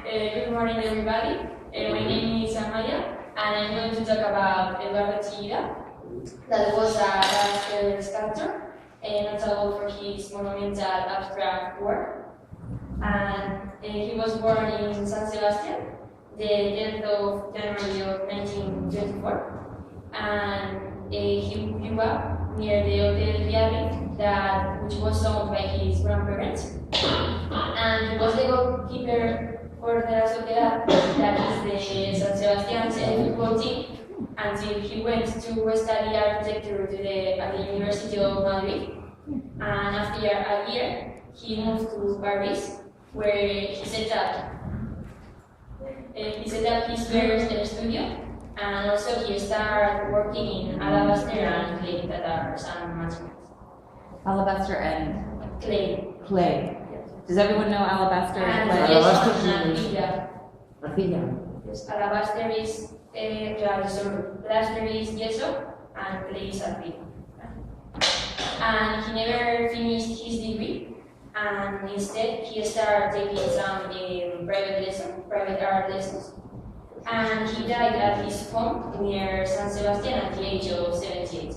Good morning, everybody. My name is AmaiaL, and I'm going to talk about Eduardo Chillida, that was a Basque sculptor, notable for his monumental abstract work. And he was born in San Sebastian, the 10th of January of 1924, and he grew up near the Hotel Viale, which was owned by his grandparents. And he was the goalkeeper for the Sociedad, that is the San Sebastian's football team, until he went to study architecture at the University of Madrid. And after a year, he moved to Paris, where he set up his first studio, and also he started working in alabaster and clay, that are some materials. Alabaster and Clay. clay. Yes. Does everyone know alabaster and clay? Yes, and arcilla. Arcilla. Yes, alabaster is plaster is yeso, and clay is arcilla. And he never finished his degree, and instead he started taking some private art lessons. And he died at his home near San Sebastian at the age of 78.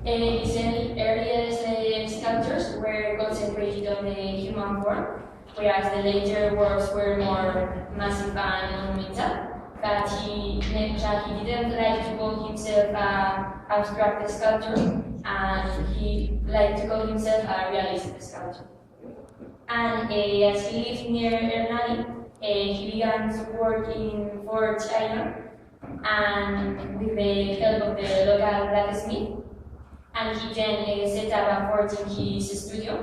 His earliest sculptures were concentrated on the human form, whereas the later works were more massive and monumental. But he didn't like to call himself an abstract sculptor, and he liked to call himself a realist sculptor. And as he lived near Hernani, he began to work in Fort Island, and with the help of the local blacksmith. And he then set up a fort in his studio.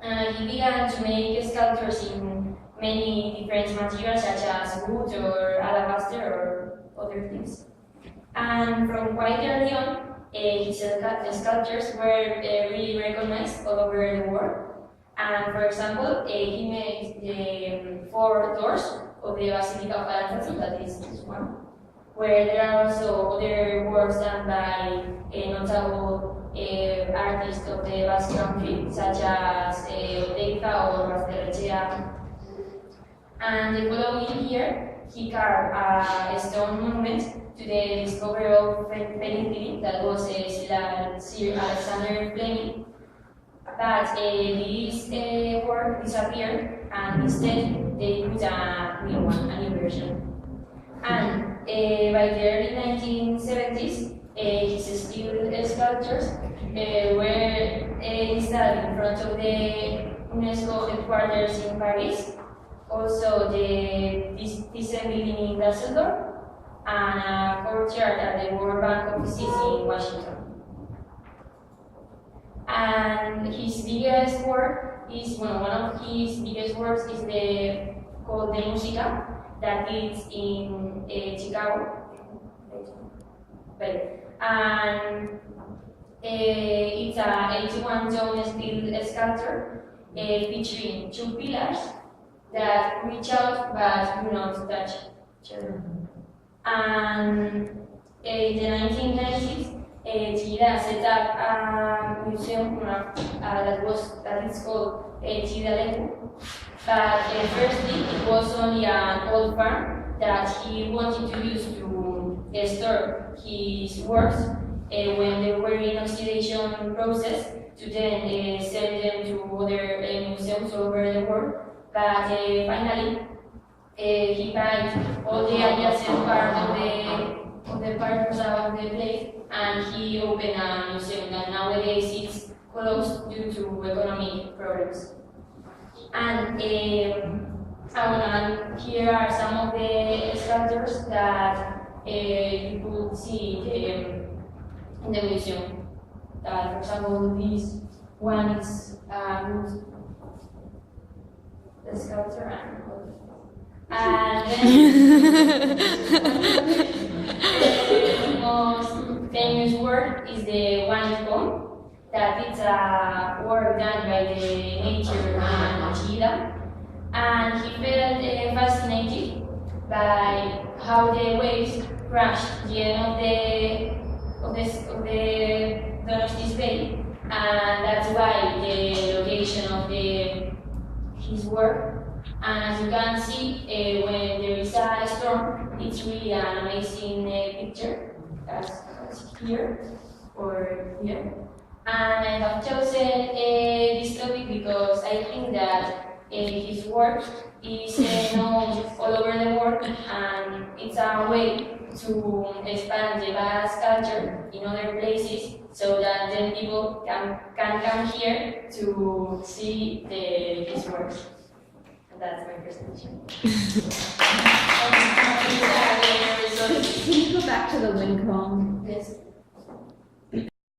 He began to make sculptures in many different materials, such as wood or alabaster or other things. And from quite early on, his sculptures were really recognized all over the world. And for example, he made the 4 doors of the Basilica of Aranzazu, that is this one, where there are also other works done by notable artists of the Basque Country, such as Oteiza or Basterrechea. And the following year, he carved a stone monument to the discovery of penicillin, that was Sir Alexander Fleming. But this work disappeared, and instead they put a new version. And by the early 1970s, his steel sculptures were installed in front of the UNESCO headquarters in Paris, also the Thyssen building in Düsseldorf, and a courtyard at the World Bank offices in Washington. And his biggest work is, one of his biggest works is called the Musica, that is in Chicago. And it's a 81-ton steel sculpture featuring 2 pillars that reach out but do not touch each other. And in the 1990s, Chillida set up a museum that is called Chillida Leku. But firstly, it was only an old farm that he wanted to use to store his works when they were in oxidation process, to then send them to other museums all over the world. But finally, he bought all the adjacent part of the parts of the place, and he opened a museum that nowadays is closed due to economic problems. And here are some of the sculptures that you could see in the museum. For example, this one is the sculpture, and then the most famous work is the one poem, that it's a work done by the nature and Chillida, and he felt fascinated by how the waves crashed the end of the Donostis Bay, and that's why the location of his work. And as you can see, when there is a storm, it's really an amazing picture, as here or here. And I have chosen this topic because I think that his work is known all over the world, and it's a way to expand the Basque culture in other places, so that then people can come here to see his work. And that's my presentation. Can you go back to the wind cone? Yes.